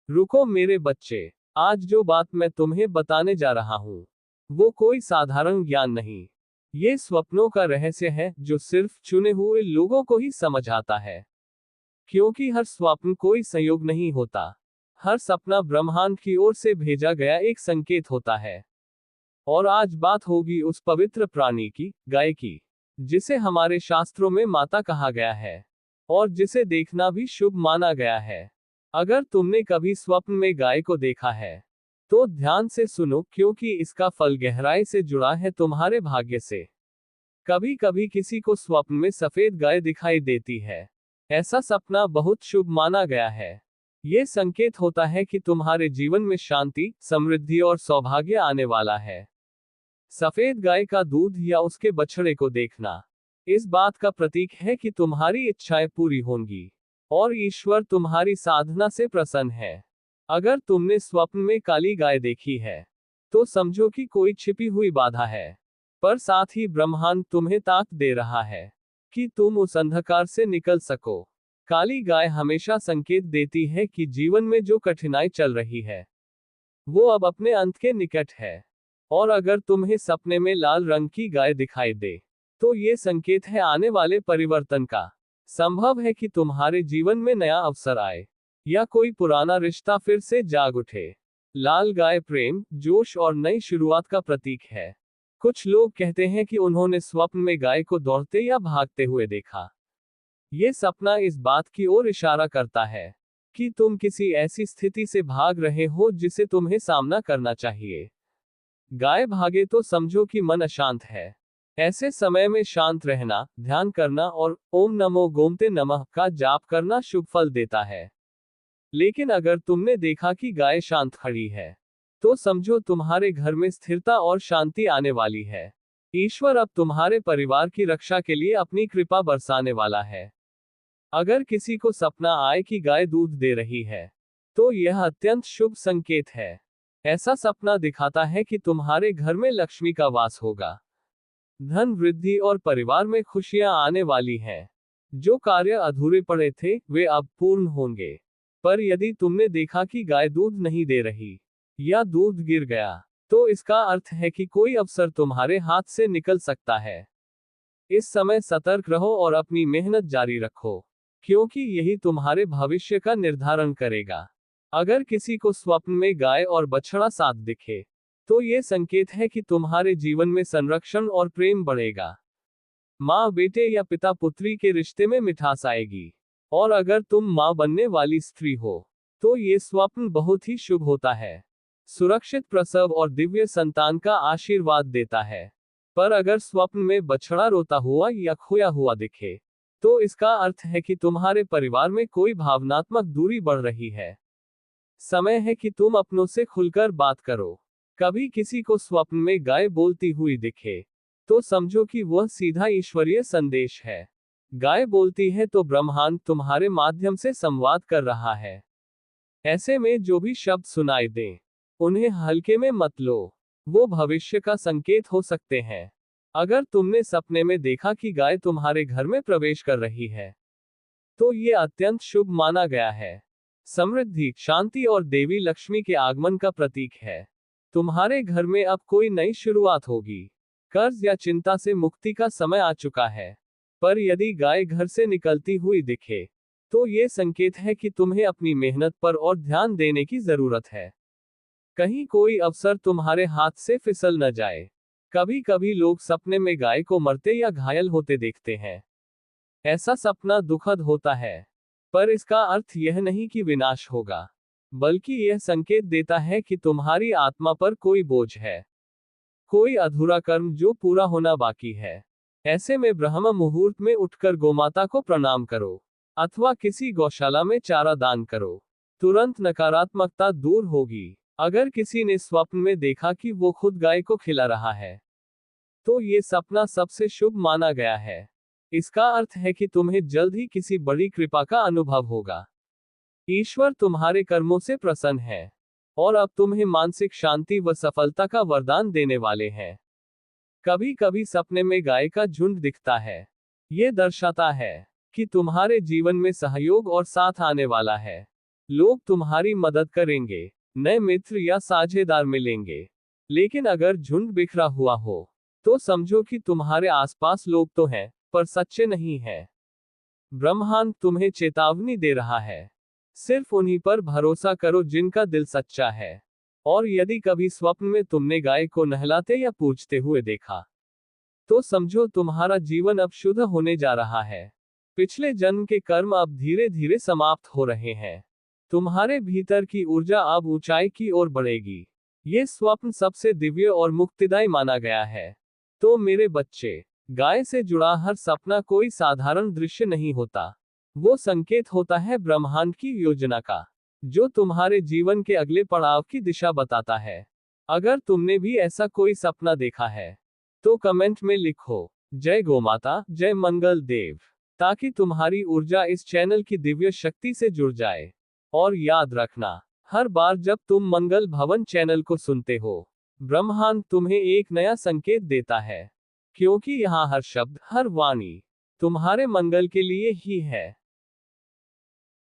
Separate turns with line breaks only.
रुको मेरे बच्चे, आज जो बात मैं तुम्हें बताने जा रहा हूं वो कोई साधारण ज्ञान नहीं। ये स्वप्नों का रहस्य है जो सिर्फ चुने हुए लोगों को ही समझ आता है। क्योंकि हर स्वप्न कोई संयोग नहीं होता। हर सपना ब्रह्मांड की ओर से भेजा गया एक संकेत होता है। और आज बात होगी उस पवित्र प्राणी की, गाय की, जिसे हमारे शास्त्रों में माता कहा गया है और जिसे देखना भी शुभ माना गया है। अगर तुमने कभी स्वप्न में गाय को देखा है तो ध्यान से सुनो, क्योंकि इसका फल गहराई से जुड़ा है तुम्हारे भाग्य से। कभी कभी किसी को स्वप्न में सफेद गाय दिखाई देती है। ऐसा सपना बहुत शुभ माना गया है। ये संकेत होता है कि तुम्हारे जीवन में शांति, समृद्धि और सौभाग्य आने वाला है। सफेद गाय का दूध या उसके बछड़े को देखना इस बात का प्रतीक है कि तुम्हारी इच्छाएं पूरी होंगी और ईश्वर तुम्हारी साधना से प्रसन्न है। अगर तुमने स्वप्न में काली गाय देखी है तो समझो कि कोई छिपी हुई बाधा है, पर साथ ही ब्रह्मांड तुम्हें ताकत दे रहा है कि तुम उस अंधकार से निकल सको। काली गाय हमेशा संकेत देती है कि जीवन में जो कठिनाई चल रही है वो अब अपने अंत के निकट है। और अगर तुम्हें सपने में लाल रंग की गाय दिखाई दे तो ये संकेत है आने वाले परिवर्तन का। संभव है कि तुम्हारे जीवन में नया अवसर आए या कोई पुराना रिश्ता फिर से जाग उठे। लाल गाय प्रेम, जोश और नई शुरुआत का प्रतीक है। कुछ लोग कहते हैं कि उन्होंने स्वप्न में गाय को दौड़ते या भागते हुए देखा। ये सपना इस बात की ओर इशारा करता है कि तुम किसी ऐसी स्थिति से भाग रहे हो जिसे तुम्हें सामना करना चाहिए। गाय भागे तो समझो कि मन अशांत है। ऐसे समय में शांत रहना, ध्यान करना और ओम नमो गोमते नमः का जाप करना शुभ फल देता है। लेकिन अगर तुमने देखा कि गाय शांत खड़ी है तो समझो तुम्हारे घर में स्थिरता और शांति आने वाली है। ईश्वर अब तुम्हारे परिवार की रक्षा के लिए अपनी कृपा बरसाने वाला है। अगर किसी को सपना आए कि गाय दूध दे रही है तो यह अत्यंत शुभ संकेत है। ऐसा सपना दिखाता है कि तुम्हारे घर में लक्ष्मी का वास होगा, धन वृद्धि और परिवार में खुशियां आने वाली हैं। जो कार्य अधूरे पड़े थे वे अब पूर्ण होंगे। पर यदि तुमने देखा कि गाय दूध नहीं दे रही या दूध गिर गया तो इसका अर्थ है कि कोई अवसर तुम्हारे हाथ से निकल सकता है। इस समय सतर्क रहो और अपनी मेहनत जारी रखो, क्योंकि यही तुम्हारे भविष्य का निर्धारण करेगा। अगर किसी को स्वप्न में गाय और बछड़ा साथ दिखे तो ये संकेत है कि तुम्हारे जीवन में संरक्षण और प्रेम बढ़ेगा। माँ बेटे या पिता पुत्री के रिश्ते में मिठास आएगी। और अगर तुम माँ बनने वाली स्त्री हो तो ये स्वप्न बहुत ही शुभ होता है। सुरक्षित प्रसव और दिव्य संतान का आशीर्वाद देता है। पर अगर स्वप्न में बछड़ा रोता हुआ या खोया हुआ दिखे तो इसका अर्थ है कि तुम्हारे परिवार में कोई भावनात्मक दूरी बढ़ रही है। समय है कि तुम अपनों से खुलकर बात करो। कभी किसी को स्वप्न में गाय बोलती हुई दिखे तो समझो कि वह सीधा ईश्वरीय संदेश है। गाय बोलती है तो ब्रह्मांड तुम्हारे माध्यम से संवाद कर रहा है। ऐसे में जो भी शब्द सुनाई दें उन्हें हल्के में मत लो, वो भविष्य का संकेत हो सकते हैं। अगर तुमने सपने में देखा कि गाय तुम्हारे घर में प्रवेश कर रही है तो ये अत्यंत शुभ माना गया है। समृद्धि, शांति और देवी लक्ष्मी के आगमन का प्रतीक है। तुम्हारे घर में अब कोई नई शुरुआत होगी। कर्ज या चिंता से मुक्ति का समय आ चुका है। पर यदि गाय घर से निकलती हुई दिखे तो ये संकेत है कि तुम्हें अपनी मेहनत पर और ध्यान देने की जरूरत है। कहीं कोई अवसर तुम्हारे हाथ से फिसल न जाए। कभी कभी लोग सपने में गाय को मरते या घायल होते देखते हैं। ऐसा सपना दुखद होता है, पर इसका अर्थ यह नहीं कि विनाश होगा, बल्कि यह संकेत देता है कि तुम्हारी आत्मा पर कोई बोझ है, कोई अधूरा कर्म जो पूरा होना बाकी है। ऐसे में ब्रह्म मुहूर्त में उठकर गोमाता को प्रणाम करो अथवा किसी गौशाला में चारा दान करो। तुरंत नकारात्मकता दूर होगी। अगर किसी ने स्वप्न में देखा कि वो खुद गाय को खिला रहा है तो ये सपना सबसे शुभ माना गया है। इसका अर्थ है कि तुम्हें जल्द ही किसी बड़ी कृपा का अनुभव होगा। ईश्वर तुम्हारे कर्मों से प्रसन्न है और अब तुम्हें मानसिक शांति व सफलता का वरदान देने वाले हैं। कभी कभी सपने में गाय का झुंड दिखता है। ये दर्शाता है कि तुम्हारे जीवन में सहयोग और साथ आने वाला है। लोग तुम्हारी मदद करेंगे, नए मित्र या साझेदार मिलेंगे। लेकिन अगर झुंड बिखरा हुआ हो, तो समझो कि तुम्हारे आसपास लोग तो हैं, पर सच्चे नहीं हैं। ब्रह्मांड तुम्हें चेतावनी दे रहा है। सिर्फ उन्हीं पर भरोसा करो जिनका दिल सच्चा है। और यदि कभी स्वप्न में तुमने गाय को नहलाते या पूछते हुए देखा, तो समझो तुम्हारा जीवन अब शुद्ध होने जा रहा है। पिछले जन्म के कर्म अब धीरे धीरे समाप्त हो रहे हैं। तुम्हारे भीतर की ऊर्जा अब ऊंचाई की ओर बढ़ेगी। ये स्वप्न सबसे दिव्य और मुक्तिदायी माना गया है। तो मेरे बच्चे, गाय से जुड़ा हर सपना कोई साधारण दृश्य नहीं होता। वो संकेत होता है ब्रह्मांड की योजना का, जो तुम्हारे जीवन के अगले पड़ाव की दिशा बताता है। अगर तुमने भी ऐसा कोई सपना देखा है, तो कमेंट में लिखो, जय गोमाता, जय मंगल देव, ताकि तुम्हारी ऊर्जा इस चैनल की दिव्य शक्ति से जुड़ जाए। और याद रखना, हर बार जब तुम मंगल भवन चैनल को सुनते हो, ब्रह्मांड तुम्हें एक नया संकेत देता है। क्योंकि यहाँ हर शब्द, हर वाणी तुम्हारे मंगल के लिए ही है।